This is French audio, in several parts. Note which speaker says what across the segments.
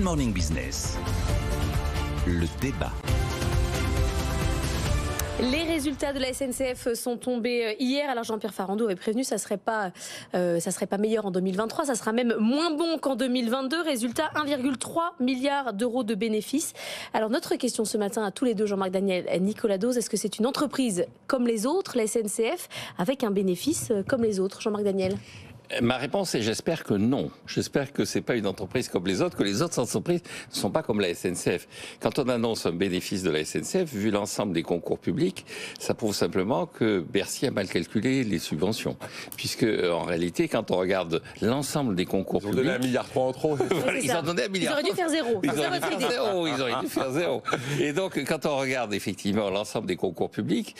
Speaker 1: Morning Business, le débat.
Speaker 2: Les résultats de la SNCF sont tombés hier. Alors Jean-Pierre Farandou avait prévenu, ça serait pas meilleur en 2023, ça sera même moins bon qu'en 2022. Résultat, 1,3 milliard d'euros de bénéfices. Alors notre question ce matin à tous les deux, Jean-Marc Daniel et Nicolas Dose, est-ce que c'est une entreprise comme les autres, la SNCF, avec un bénéfice comme les autres? Jean-Marc Daniel.
Speaker 3: Ma réponse est j'espère que non. J'espère que c'est pas une entreprise comme les autres, que les autres entreprises ne sont pas comme la SNCF. Quand on annonce un bénéfice de la SNCF, vu l'ensemble des concours publics, ça prouve simplement que Bercy a mal calculé les subventions. Puisque, en réalité, quand on regarde l'ensemble des concours publics...
Speaker 4: Ils ont donné 1,3 milliard en trop.
Speaker 3: Ils ont donné 1 milliard.
Speaker 2: Ils auraient dû faire zéro.
Speaker 3: Ils auraient dû faire zéro. Et donc, quand on regarde effectivement l'ensemble des concours publics,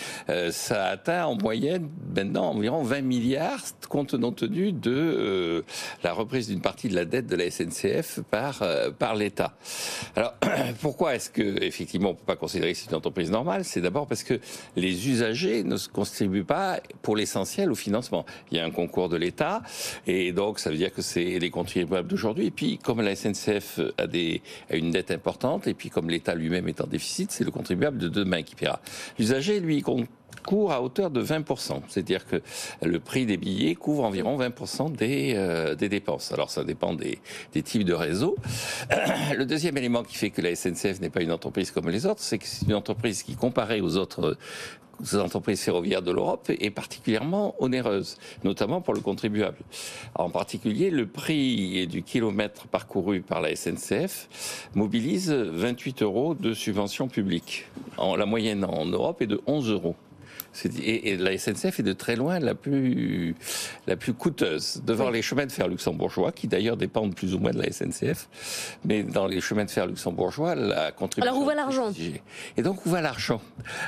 Speaker 3: ça atteint en moyenne maintenant environ 20 milliards, compte tenu de la reprise d'une partie de la dette de la SNCF par l'État. Alors, pourquoi est-ce que effectivement on peut pas considérer que c'est une entreprise normale? C'est d'abord parce que les usagers ne se contribuent pas pour l'essentiel au financement. Il y a un concours de l'État et donc ça veut dire que c'est les contribuables d'aujourd'hui. Et puis comme la SNCF a une dette importante et puis comme l'État lui-même est en déficit, c'est le contribuable de demain qui paiera. L'usager, lui, court à hauteur de 20%. C'est-à-dire que le prix des billets couvre environ 20% des dépenses. Alors ça dépend des types de réseaux. Le deuxième élément qui fait que la SNCF n'est pas une entreprise comme les autres, c'est que c'est une entreprise qui, comparée aux autres entreprises ferroviaires de l'Europe, est particulièrement onéreuse, notamment pour le contribuable. En particulier, le prix du kilomètre parcouru par la SNCF mobilise 28 € de subvention publique. La moyenne en Europe est de 11 €. Et la SNCF est de très loin la plus coûteuse, devant les chemins de fer luxembourgeois, qui d'ailleurs dépendent plus ou moins de la SNCF. Mais dans les chemins de fer luxembourgeois, la contribution...
Speaker 2: Alors où va l'argent?
Speaker 3: Et donc où va l'argent?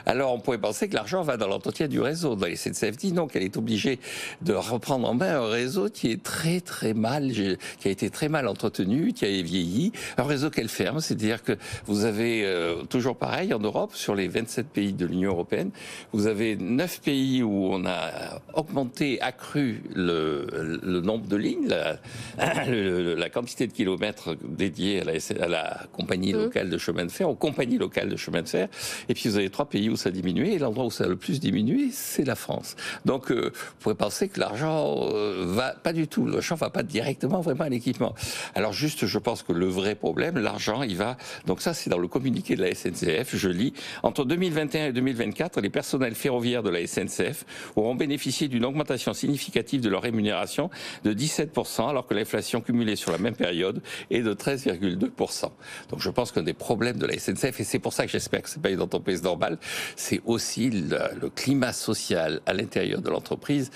Speaker 3: Alors on pourrait penser que l'argent va dans l'entretien du réseau. La SNCF dit non, qu'elle est obligée de reprendre en main un réseau qui est très très mal, qui a été très mal entretenu, qui a vieilli. Un réseau qu'elle ferme, c'est-à-dire que vous avez toujours pareil en Europe, sur les 27 pays de l'Union européenne, vous avez 9 pays où on a accru le nombre de lignes, la quantité de kilomètres dédiés à la compagnie locale de chemin de fer, aux compagnies locales de chemin de fer. Et puis vous avez 3 pays où ça a diminué. Et l'endroit où ça a le plus diminué, c'est la France. Donc vous pourrez penser que l'argent va pas du tout. L'argent va pas directement vraiment à l'équipement. Alors juste, je pense que le vrai problème, l'argent, il va... Donc ça, c'est dans le communiqué de la SNCF. Je lis, entre 2021 et 2024, les personnels ferroviaires de la SNCF auront bénéficié d'une augmentation significative de leur rémunération de 17%, alors que l'inflation cumulée sur la même période est de 13,2%. Donc je pense qu'un des problèmes de la SNCF, et c'est pour ça que j'espère que c'est pas une entreprise normale, c'est aussi le climat social à l'intérieur de l'entreprise,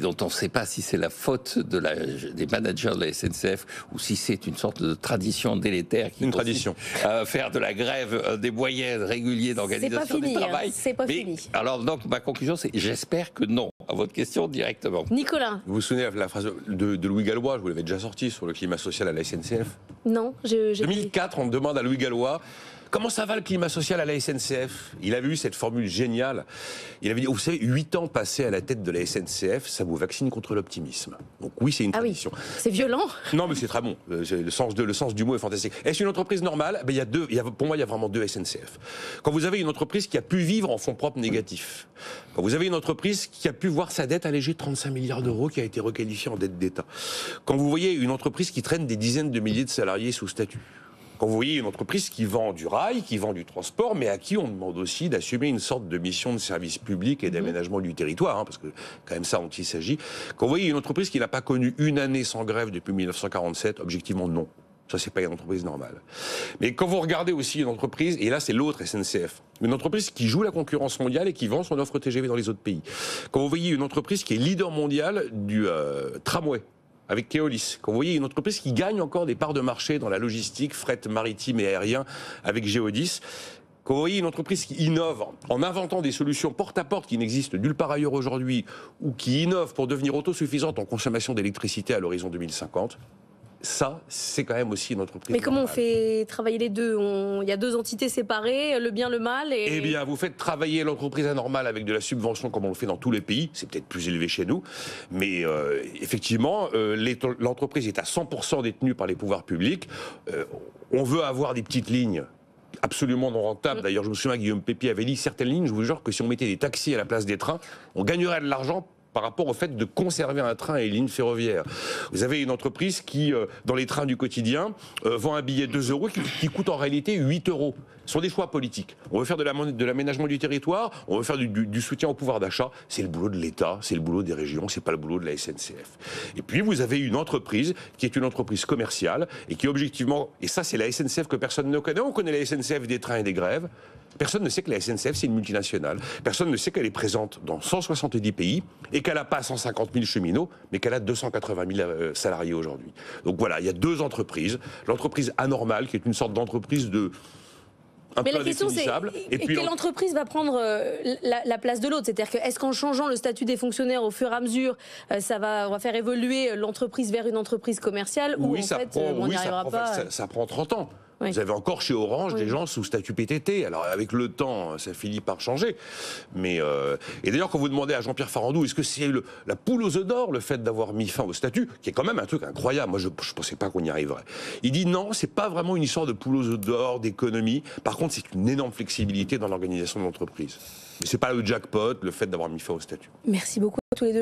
Speaker 3: dont on ne sait pas si c'est la faute des managers de la SNCF ou si c'est une sorte de tradition délétère qui consiste à faire de la grève des moyens réguliers d'organisation du travail.
Speaker 2: C'est pas fini.
Speaker 3: Alors donc ma conclusion c'est j'espère que non à votre question directement.
Speaker 2: Nicolas.
Speaker 4: Vous vous souvenez de la phrase de Louis Gallois, je vous l'avais déjà sorti sur le climat social à la SNCF?
Speaker 2: Non,
Speaker 4: 2004, on demande à Louis Gallois comment ça va le climat social à la SNCF? Il avait eu cette formule géniale. Il avait dit, vous savez, 8 ans passés à la tête de la SNCF, ça vous vaccine contre l'optimisme. Donc oui, c'est une tradition.
Speaker 2: Oui. C'est violent.
Speaker 4: Non, mais c'est très bon. Le sens du mot est fantastique. Est-ce une entreprise normale? Pour moi, il y a vraiment 2 SNCF. Quand vous avez une entreprise qui a pu vivre en fonds propres négatifs, quand vous avez une entreprise qui a pu voir sa dette allégée de 35 milliards d'euros, qui a été requalifiée en dette d'État, quand vous voyez une entreprise qui traîne des dizaines de milliers de salariés sous statut, quand vous voyez une entreprise qui vend du rail, qui vend du transport, mais à qui on demande aussi d'assumer une sorte de mission de service public et d'aménagement du territoire, parce que quand même ça dont il s'agit. Quand vous voyez une entreprise qui n'a pas connu une année sans grève depuis 1947, objectivement non. Ça, c'est pas une entreprise normale. Mais quand vous regardez aussi une entreprise, et là c'est l'autre SNCF, une entreprise qui joue la concurrence mondiale et qui vend son offre TGV dans les autres pays. Quand vous voyez une entreprise qui est leader mondial du tramway, avec Keolis. Quand vous voyez une entreprise qui gagne encore des parts de marché dans la logistique, fret maritime et aérien avec Geodis, quand vous voyez une entreprise qui innove en inventant des solutions porte-à-porte qui n'existent nulle part ailleurs aujourd'hui, ou qui innove pour devenir autosuffisante en consommation d'électricité à l'horizon 2050, ça, c'est quand même aussi une entreprise.
Speaker 2: Mais comment on
Speaker 4: normale.
Speaker 2: fait travailler les deux? Il y a deux entités séparées, le bien, le mal.
Speaker 4: Eh bien, vous faites travailler l'entreprise anormale avec de la subvention comme on le fait dans tous les pays. C'est peut-être plus élevé chez nous. Mais effectivement, l'entreprise est à 100% détenue par les pouvoirs publics. On veut avoir des petites lignes absolument non rentables. D'ailleurs, je me souviens que Guillaume Pépi avait dit certaines lignes, je vous jure que si on mettait des taxis à la place des trains, on gagnerait de l'argent par rapport au fait de conserver un train et une ligne ferroviaire. Vous avez une entreprise qui, dans les trains du quotidien, vend un billet 2 euros qui coûte en réalité 8 euros. Ce sont des choix politiques. On veut faire de l'aménagement du territoire, on veut faire du soutien au pouvoir d'achat. C'est le boulot de l'État, c'est le boulot des régions, c'est pas le boulot de la SNCF. Et puis vous avez une entreprise qui est une entreprise commerciale et qui objectivement, et ça c'est la SNCF que personne ne connaît, on connaît la SNCF des trains et des grèves. Personne ne sait que la SNCF, c'est une multinationale. Personne ne sait qu'elle est présente dans 170 pays et qu'elle n'a pas 150 000 cheminots, mais qu'elle a 280 000 salariés aujourd'hui. Donc voilà, il y a deux entreprises. L'entreprise anormale, qui est une sorte d'entreprise de...
Speaker 2: Mais la question c'est, quelle entreprise va prendre la place de l'autre? C'est-à-dire que est-ce qu'en changeant le statut des fonctionnaires au fur et à mesure, on va faire évoluer l'entreprise vers une entreprise commerciale ou en fait on n'y arrivera pas?
Speaker 4: Ça prend 30 ans.
Speaker 2: Oui.
Speaker 4: Vous avez encore chez Orange des gens sous statut PTT. Alors avec le temps, ça finit par changer. Mais et d'ailleurs, quand vous demandez à Jean-Pierre Farandou, est-ce que c'est la poule aux œufs d'or, le fait d'avoir mis fin au statut, qui est quand même un truc incroyable. Moi, je pensais pas qu'on y arriverait. Il dit non, c'est pas vraiment une histoire de poule aux œufs d'or, d'économie. Par contre, c'est une énorme flexibilité dans l'organisation de l'entreprise. Mais c'est pas le jackpot, le fait d'avoir mis fin au statut.
Speaker 2: Merci beaucoup à tous les deux.